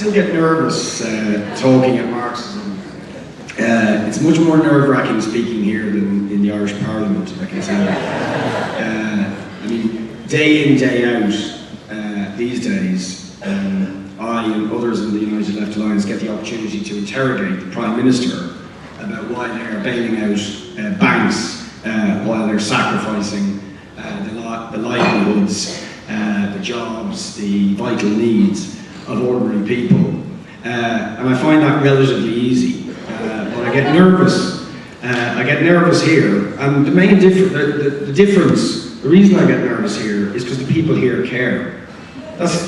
still get nervous talking at Marxism. It's much more nerve-wracking speaking here than in the Irish Parliament, I can tell you. I mean, day in, day out, these days, I and others in the United Left Alliance get the opportunity to interrogate the Prime Minister about why they are bailing out banks, while they're sacrificing the livelihoods, the jobs, the vital needs of ordinary people. And I find that relatively easy. But I get nervous. I get nervous here. And the main difference, the reason I get nervous here is because the people here care. That's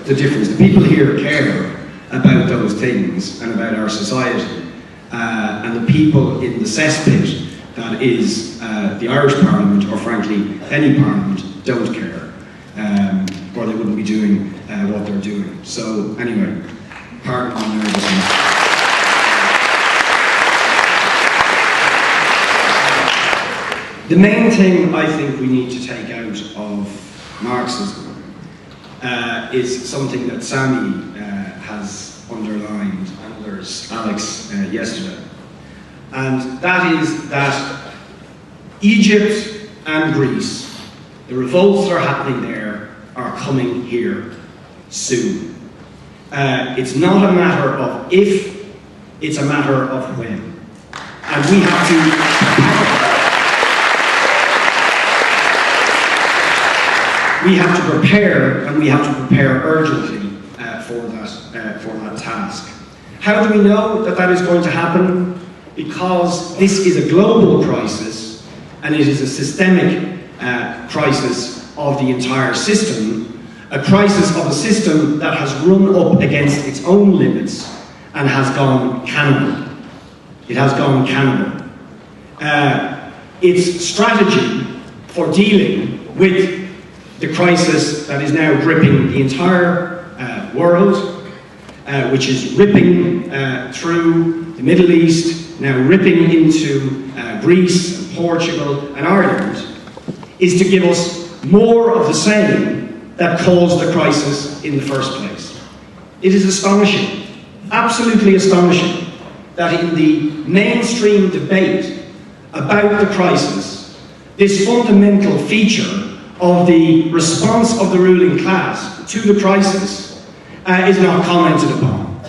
the difference. The people here care about those things and about our society. And the people in the cesspit that is the Irish Parliament, or frankly any Parliament, don't care, or they wouldn't be doing what they're doing. So anyway, pardon my nervousness. The main thing I think we need to take out of Marxism is something that Sami has underlined, and others, Alex, yesterday. And that is that Egypt and Greece, the revolts that are happening there, are coming here soon. It's not a matter of if, it's a matter of when. And we have to prepare, and we have to prepare urgently for that task. How do we know that that is going to happen? Because this is a global crisis, and it is a systemic crisis of the entire system, a crisis of a system that has run up against its own limits and has gone cannibal. It has gone cannibal. Its strategy for dealing with the crisis that is now gripping the entire world, which is ripping through the Middle East, now ripping into Greece and Portugal and Ireland, is to give us more of the same that caused the crisis in the first place. It is astonishing, absolutely astonishing, that in the mainstream debate about the crisis, this fundamental feature of the response of the ruling class to the crisis is not commented upon.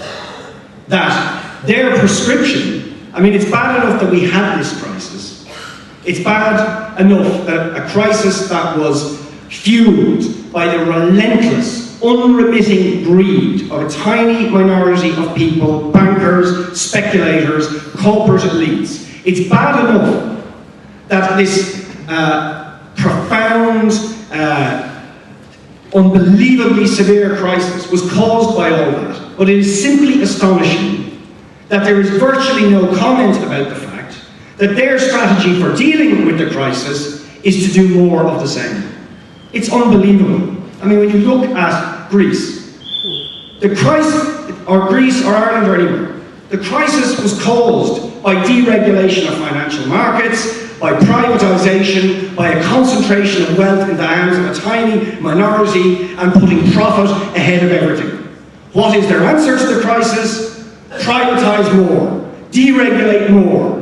That their prescription, I mean, it's bad enough that we had this crisis. It's bad enough that a crisis that was fueled by the relentless, unremitting greed of a tiny minority of people, bankers, speculators, corporate elites. It's bad enough that this profound, unbelievably severe crisis was caused by all that. But it is simply astonishing that there is virtually no comment about the fact that their strategy for dealing with the crisis is to do more of the same. It's unbelievable. I mean, when you look at Greece, the crisis, or Greece or Ireland or anywhere, the crisis was caused by deregulation of financial markets, by privatisation, by a concentration of wealth in the hands of a tiny minority and putting profit ahead of everything. What is their answer to the crisis? Privatise more, deregulate more,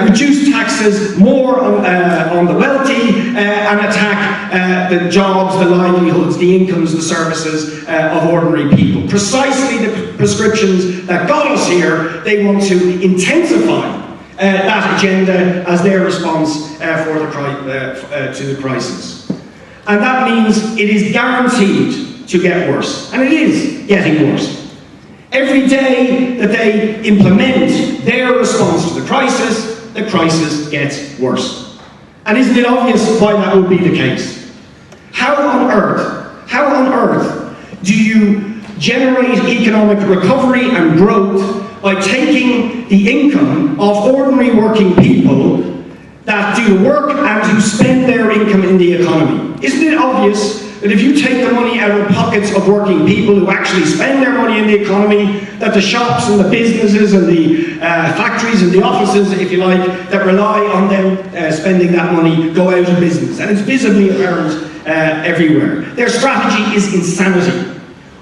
reduce taxes more on the wealthy, and attack the jobs, the livelihoods, the incomes, the services of ordinary people. Precisely the prescriptions that got us here. They want to intensify that agenda as their response to the crisis. And that means it is guaranteed to get worse. And it is getting worse. Every day that they implement their response to the crisis gets worse. And isn't it obvious why that would be the case? How on earth do you generate economic recovery and growth by taking the income of ordinary working people that do the work and who spend their income in the economy? Isn't it obvious that if you take the money out of the pockets of working people who actually spend their money in the economy, that the shops and the businesses and the factories and the offices, if you like, that rely on them spending that money go out of business? And it's visibly apparent everywhere. Their strategy is insanity.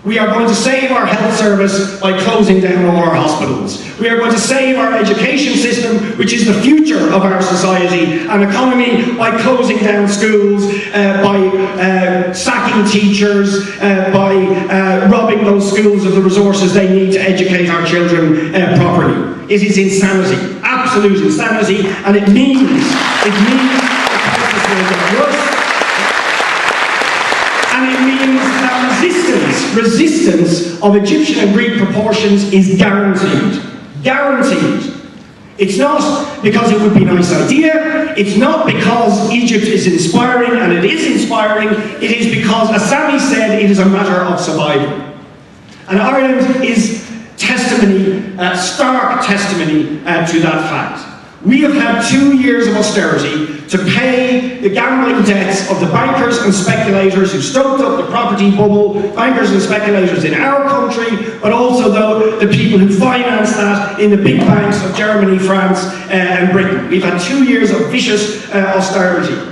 We are going to save our health service by closing down all our hospitals. We are going to save our education system, which is the future of our society and economy, by closing down schools, by sacking teachers, by robbing those schools of the resources they need to educate our children properly. It is insanity, absolute insanity, and it means the crisis will get worse. And it means that resistance of Egyptian and Greek proportions is guaranteed. Guaranteed. It's not because it would be a nice idea, it's not because Egypt is inspiring, and it is inspiring, it is because, as Sammy said, it is a matter of survival. And Ireland is testimony, stark testimony to that fact. We have had 2 years of austerity to pay the gambling debts of the bankers and speculators who stoked up the property bubble, bankers and speculators in our country, but also the people who financed that in the big banks of Germany, France, and Britain. We've had 2 years of vicious austerity.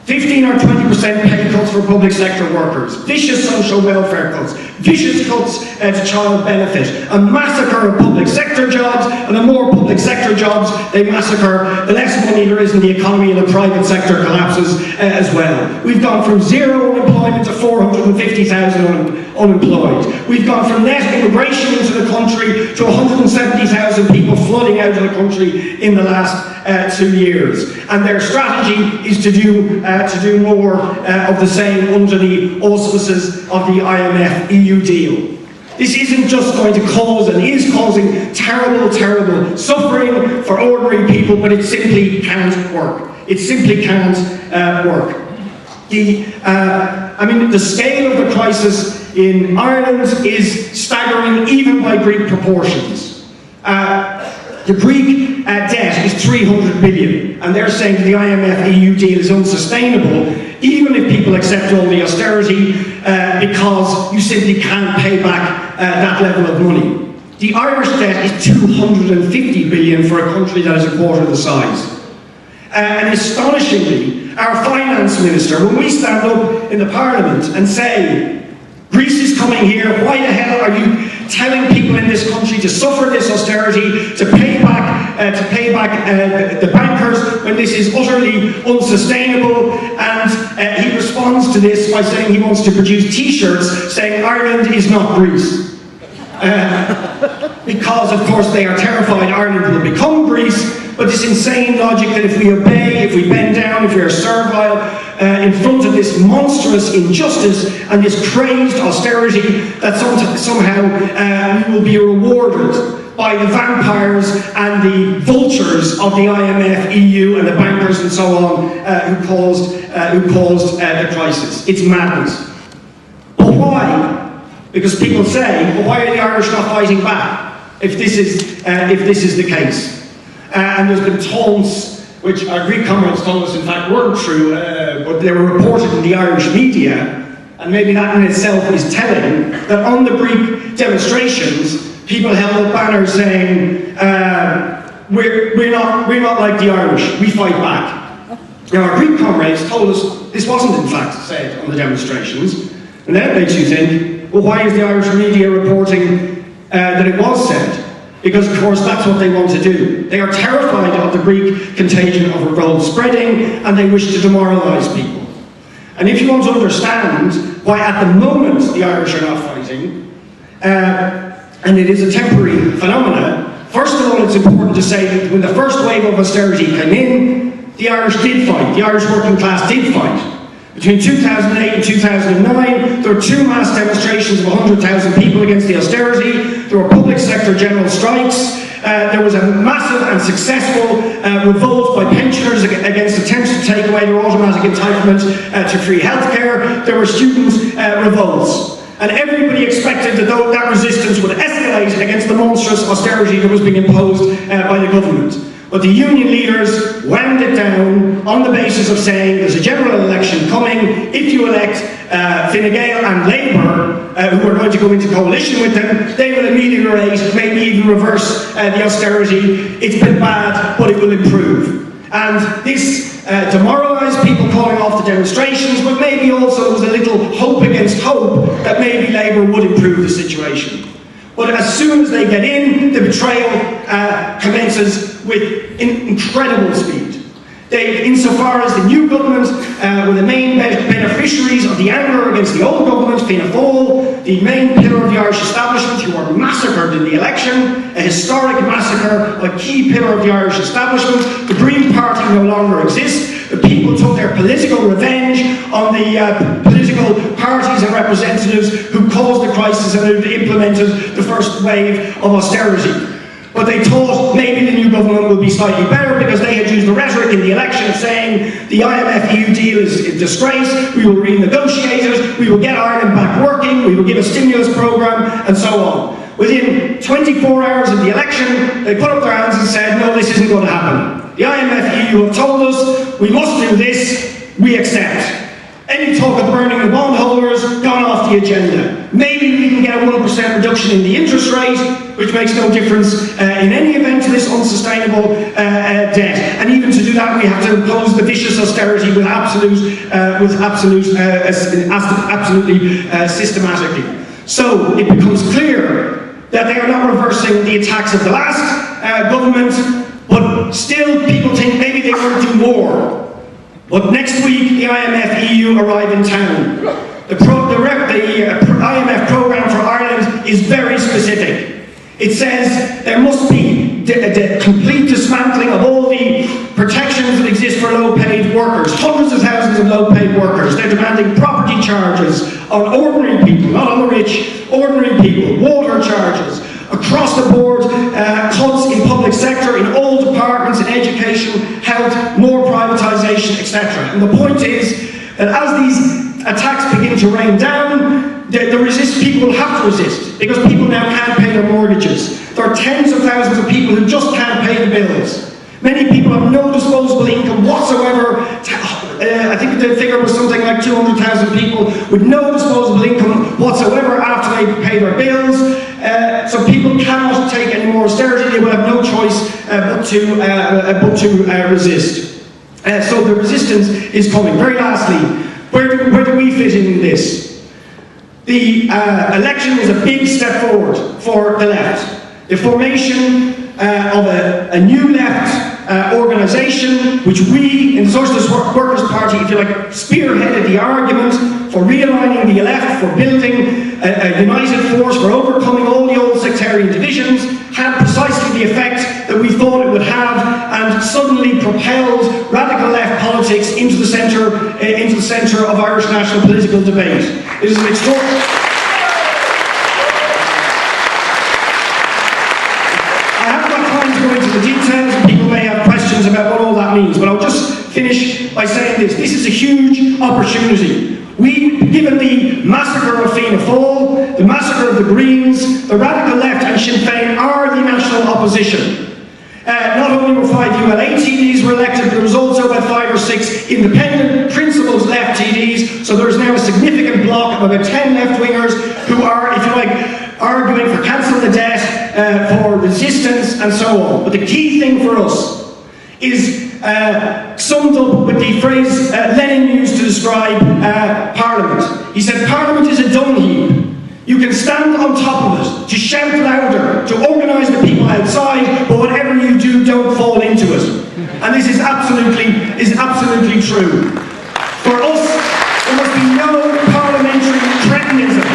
15 or 20% pay cuts for public sector workers, vicious social welfare cuts, vicious cuts to child benefit, a massacre of public sector jobs, and the more public sector jobs they massacre, the less money there is in the economy, and the private sector collapses as well. We've gone from 0 unemployment to 450,000 unemployed. We've gone from net immigration into the country to 170,000 people flooding out of the country in the last 2 years. And their strategy is to do more of the same under the auspices of the IMF-EU deal. This isn't just going to cause, and is causing, terrible, terrible suffering for ordinary people, but it simply can't work. It simply can't work. The scale of the crisis in Ireland is staggering even by Greek proportions. The Greek debt is 300 billion, and they're saying the IMF-EU deal is unsustainable, even if people accept all the austerity, because you simply can't pay back that level of money. The Irish debt is 250 billion for a country that is a quarter the size. And astonishingly, our finance minister, when we stand up in the Parliament and say, Greece is coming here, why the hell are you telling people in this country to suffer this austerity, to pay back the bankers when this is utterly unsustainable? And he responds to this by saying he wants to produce t-shirts saying Ireland is not Greece. Because of course they are terrified Ireland will become Greece, but this insane logic that if we obey, if we bend down, if we are servile in front of this monstrous injustice and this crazed austerity, that somehow we will be rewarded by the vampires and the vultures of the IMF, EU, and the bankers and so on who caused the crisis. It's madness. But why? Because people say, well, why are the Irish not fighting back if this is the case? And there's been taunts, which our Greek comrades told us in fact weren't true, but they were reported in the Irish media, and maybe that in itself is telling, that on the Greek demonstrations, people held up banners saying, we're not like the Irish, we fight back. Now our Greek comrades told us this wasn't in fact said on the demonstrations, and that makes you think, well, why is the Irish media reporting that it was said? Because, of course, that's what they want to do. They are terrified of the Greek contagion of revolt spreading, and they wish to demoralise people. And if you want to understand why at the moment the Irish are not fighting, and it is a temporary phenomenon, first of all, it's important to say that when the first wave of austerity came in, the Irish did fight. The Irish working class did fight. Between 2008 and 2009, there were 2 mass demonstrations of 100,000 people against the austerity. There were public sector general strikes. There was a massive and successful revolt by pensioners against attempts to take away their automatic entitlement to free healthcare. There were students' revolts. And everybody expected that that resistance would escalate against the monstrous austerity that was being imposed by the government. But the union leaders wound it down on the basis of saying there's a general election coming. If you elect Fine Gael and Labour, who are going to go into coalition with them, they will ameliorate, maybe even reverse the austerity. It's been bad, but it will improve. And this demoralised, people calling off the demonstrations, but maybe also there was a little hope against hope that maybe Labour would improve the situation. But as soon as they get in, the betrayal commences with incredible speed. Insofar as the new government were the main beneficiaries of the anger against the old government, Fianna Fáil, the main pillar of the Irish establishment, who were massacred in the election, a historic massacre, a key pillar of the Irish establishment. The Green Party no longer exists. The people took their political revenge on the political parties and representatives who caused the crisis and who implemented the first wave of austerity. But they thought maybe the new government would be slightly better because they had used the rhetoric in the election saying the IMF-EU deal is a disgrace, we will renegotiate it, we will get Ireland back working, we will give a stimulus programme, and so on. Within 24 hours of the election, they put up their hands and said, no, this isn't going to happen. The IMF-EU have told us we must do this, we accept. Any talk of burning the bondholders, gone off the agenda. Maybe we can get a 1% reduction in the interest rate, which makes no difference in any event to this unsustainable debt. And even to do that, we have to impose the vicious austerity with absolutely systematically. So it becomes clear that they are not reversing the attacks of the last government, but still people think maybe they won't do more. But next week, the IMF-EU arrive in town. The IMF programme for Ireland is very specific. It says there must be the complete dismantling of all the protections that exist for low-paid workers. Hundreds of thousands of low-paid workers. They're demanding property charges on ordinary people, not on the rich, ordinary people, water charges. Across the board, cuts in public sector, in all departments, in education, health, more privatisation, etc. And the point is that as these attacks begin to rain down, people will have to resist, because people now can't pay their mortgages. There are tens of thousands of people who just can't pay the bills. Many people have no disposable income whatsoever. I think the figure was something like 200,000 people with no disposable income whatsoever after they pay their bills. So people cannot take any more austerity. They will have no choice but to resist. So the resistance is coming. Very lastly, where do we fit in this? The election is a big step forward for the left. The formation of a new left organisation, which we in the Socialist Workers' Party, if you like, spearheaded the argument for realigning the left, for building a united force, for overcoming all the old sectarian divisions, had precisely the effect that we thought it would have, and suddenly propelled radical left politics into the centre of Irish national political debate. It is an extraordinary. The details, and people may have questions about what all that means, but I'll just finish by saying this. This is a huge opportunity. Given the massacre of Fianna Fáil, the massacre of the Greens, the radical left and Sinn Féin are the national opposition. Not only were 5 ULA TDs were elected, but there was also about 5 or 6 independent principles left TDs, so there is now a significant bloc of about 10 left-wingers who are, if you like, arguing for cancelling the debt, for resistance and so on. But the key thing for us is summed up with the phrase Lenin used to describe Parliament. He said, Parliament is a dung heap. You can stand on top of it, to shout louder, to organise the people outside, but whatever you do, don't fall into it. And this is absolutely true. For us, there must be no parliamentary cretinism.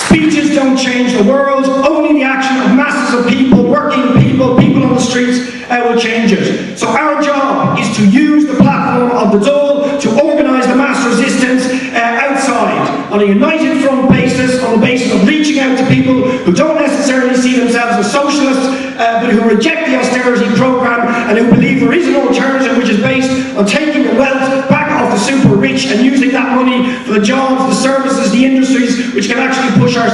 Speeches don't change the world. Only the action of masses of people, working people, people on the streets will change it. So our job is to use the platform of the Dáil to organise the mass resistance outside on a united front basis, on the basis of reaching out to people who don't necessarily see themselves as socialists, but who reject the austerity programme and who believe there is an alternative which is based on taking the wealth back off the super rich and using that money for the jobs, the services, the industries which can actually push our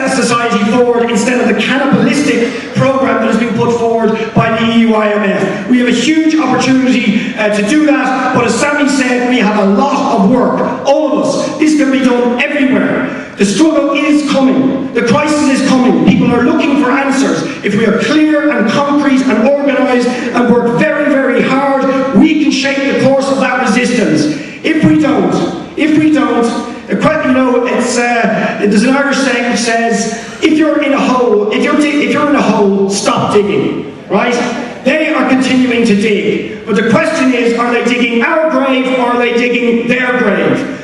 society forward instead of the cannibalistic programme that has been put forward by the EU IMF. We have a huge opportunity to do that, but as Sammy said, we have a lot of work, all of us. This can be done everywhere. The struggle is coming. The crisis is coming. People are looking for answers. If we are clear and concrete and organised and work very, very hard, we can shape the course of that resistance. If we don't, there's an Irish saying that says, if you're in a hole, stop digging, right? They are continuing to dig. But the question is, are they digging our grave or are they digging their grave?